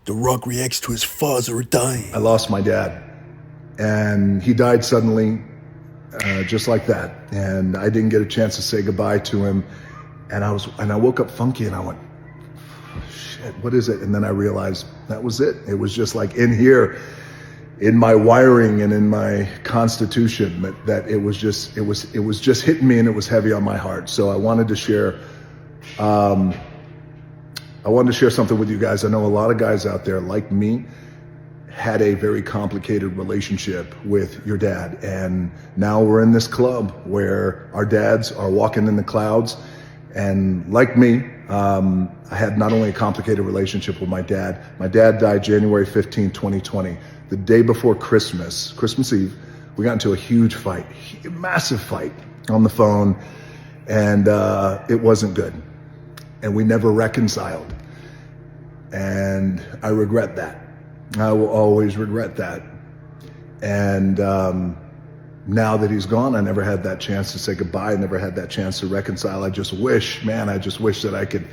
The Rock reacts to his father dying. I lost my dad, and he died suddenly, just like that. And I didn't get a chance to say goodbye to him. And I woke up funky, and I went, shit, what is it? And then I realized that was it. It was just like in here, in my wiring and in my constitution, that it was just hitting me, and it was heavy on my heart. So I wanted to share. I wanted to share something with you guys. I know a lot of guys out there like me had a very complicated relationship with your dad. And now we're in this club where our dads are walking in the clouds. And like me, I had not only a complicated relationship with my dad died January 15, 2020. The day before Christmas Eve, we got into a huge fight, a massive fight on the phone. And it wasn't good. And we never reconciled. And I regret that. I will always regret that. And now that he's gone, I never had that chance to say goodbye. I never had that chance to reconcile. I just wish that I could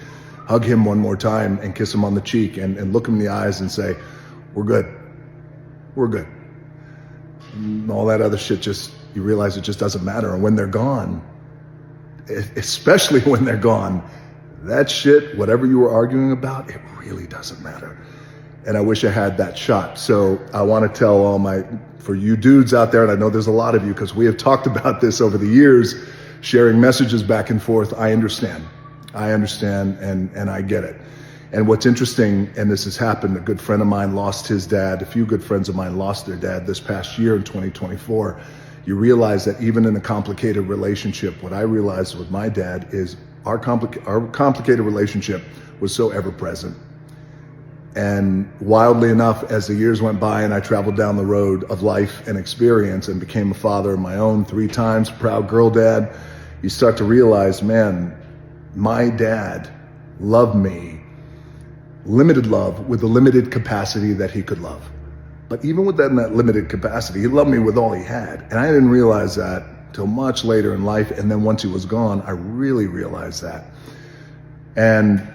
hug him one more time and kiss him on the cheek and look him in the eyes and say, we're good. We're good. And all that other shit, you realize it just doesn't matter. And when they're gone, especially when they're gone, that shit, whatever you were arguing about, it really doesn't matter. And I wish I had that shot. So I want to tell for you dudes out there, and I know there's a lot of you because we have talked about this over the years, sharing messages back and forth. I understand and I get it. And what's interesting, and this has happened, a good friend of mine lost his dad. A few good friends of mine lost their dad this past year in 2024. You realize that even in a complicated relationship, what I realized with my dad is our complicated relationship was so ever present. And wildly enough, as the years went by and I traveled down the road of life and experience and became a father of my own 3 times, proud girl dad, you start to realize, man, my dad loved me, limited love with the limited capacity that he could love. But even with that limited capacity, he loved me with all he had. And I didn't realize that till much later in life. And then once he was gone, I really realized that. And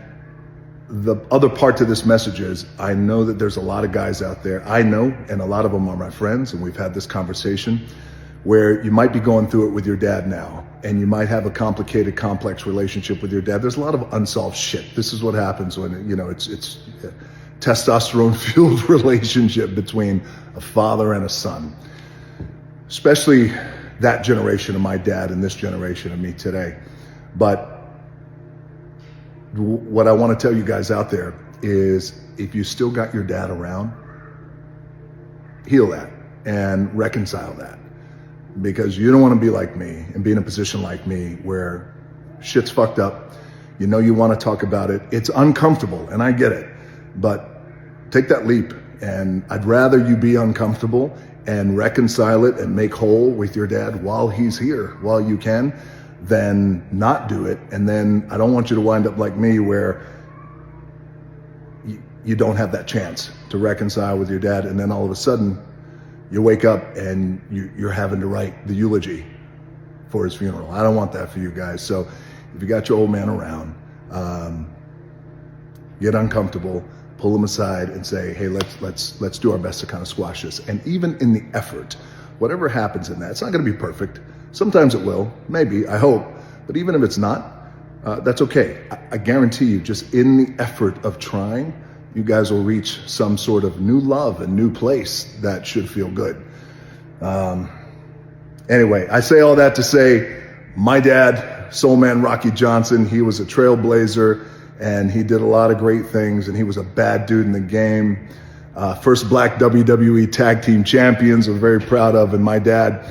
the other part to this message is, I know that there's a lot of guys out there, I know, and a lot of them are my friends, and we've had this conversation, where you might be going through it with your dad now, and you might have a complicated, complex relationship with your dad. There's a lot of unsolved shit. This is what happens when, it's a testosterone-fueled relationship between a father and a son, especially that generation of my dad and this generation of me today. But what I want to tell you guys out there is, if you still got your dad around, heal that and reconcile that, because you don't want to be like me and be in a position like me where shit's fucked up. You want to talk about it. It's uncomfortable, and I get it, but take that leap. And I'd rather you be uncomfortable and reconcile it and make whole with your dad while he's here, while you can, than not do it. And then I don't want you to wind up like me, where you don't have that chance to reconcile with your dad, and then all of a sudden you wake up and you're having to write the eulogy for his funeral. I don't want that for you guys. So if you got your old man around, get uncomfortable, pull him aside and say, hey, let's do our best to kind of squash this. And even in the effort, whatever happens in that, it's not going to be perfect. Sometimes it will, maybe, I hope. But even if it's not, that's okay. I guarantee you, just in the effort of trying, you guys will reach some sort of new love and new place that should feel good. Anyway, I say all that to say, my dad, Soul Man Rocky Johnson, he was a trailblazer, and he did a lot of great things, and he was a bad dude in the game. First black WWE tag team champions, we're very proud of. And my dad,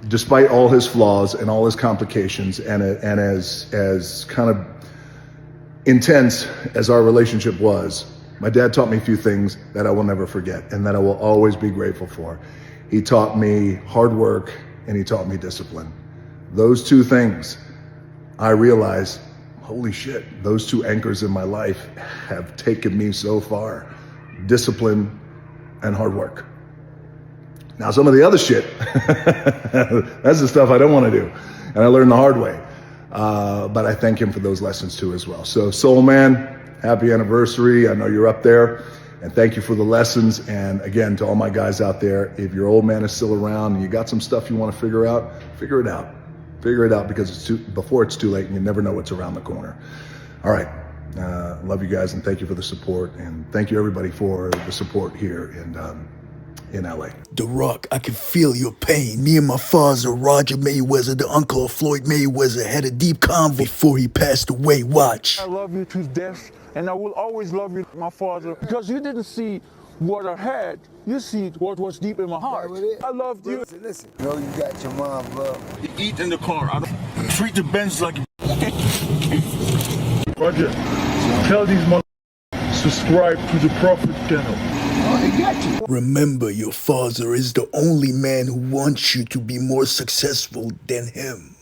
despite all his flaws and all his complications, and as kind of intense as our relationship was, my dad taught me a few things that I will never forget and that I will always be grateful for. He taught me hard work, and he taught me discipline. Those 2 things, I realized, holy shit, those 2 anchors in my life have taken me so far. Discipline and hard work. Now, some of the other shit, that's the stuff I don't want to do. And I learned the hard way. But I thank him for those lessons too as well. So Soul Man, happy anniversary. I know you're up there. And thank you for the lessons. And again, to all my guys out there, if your old man is still around and you got some stuff you want to figure it out. Figure it out because before it's too late, and you never know what's around the corner. All right. Love you guys and thank you for the support. And thank you everybody for the support here in LA. The Rock, I can feel your pain. Me and my father, Roger Mayweather, the uncle of Floyd Mayweather, had a deep convo before he passed away. Watch. I love you to death, and I will always love you, my father, because you didn't see what I had. You see what was deep in my heart. I loved you. Listen. You know you got your mom's love. You eat in the car. I don't treat the bench like Roger, tell these motherfuckers subscribe to the Prophet channel. Oh, they got you. Remember, your father is the only man who wants you to be more successful than him.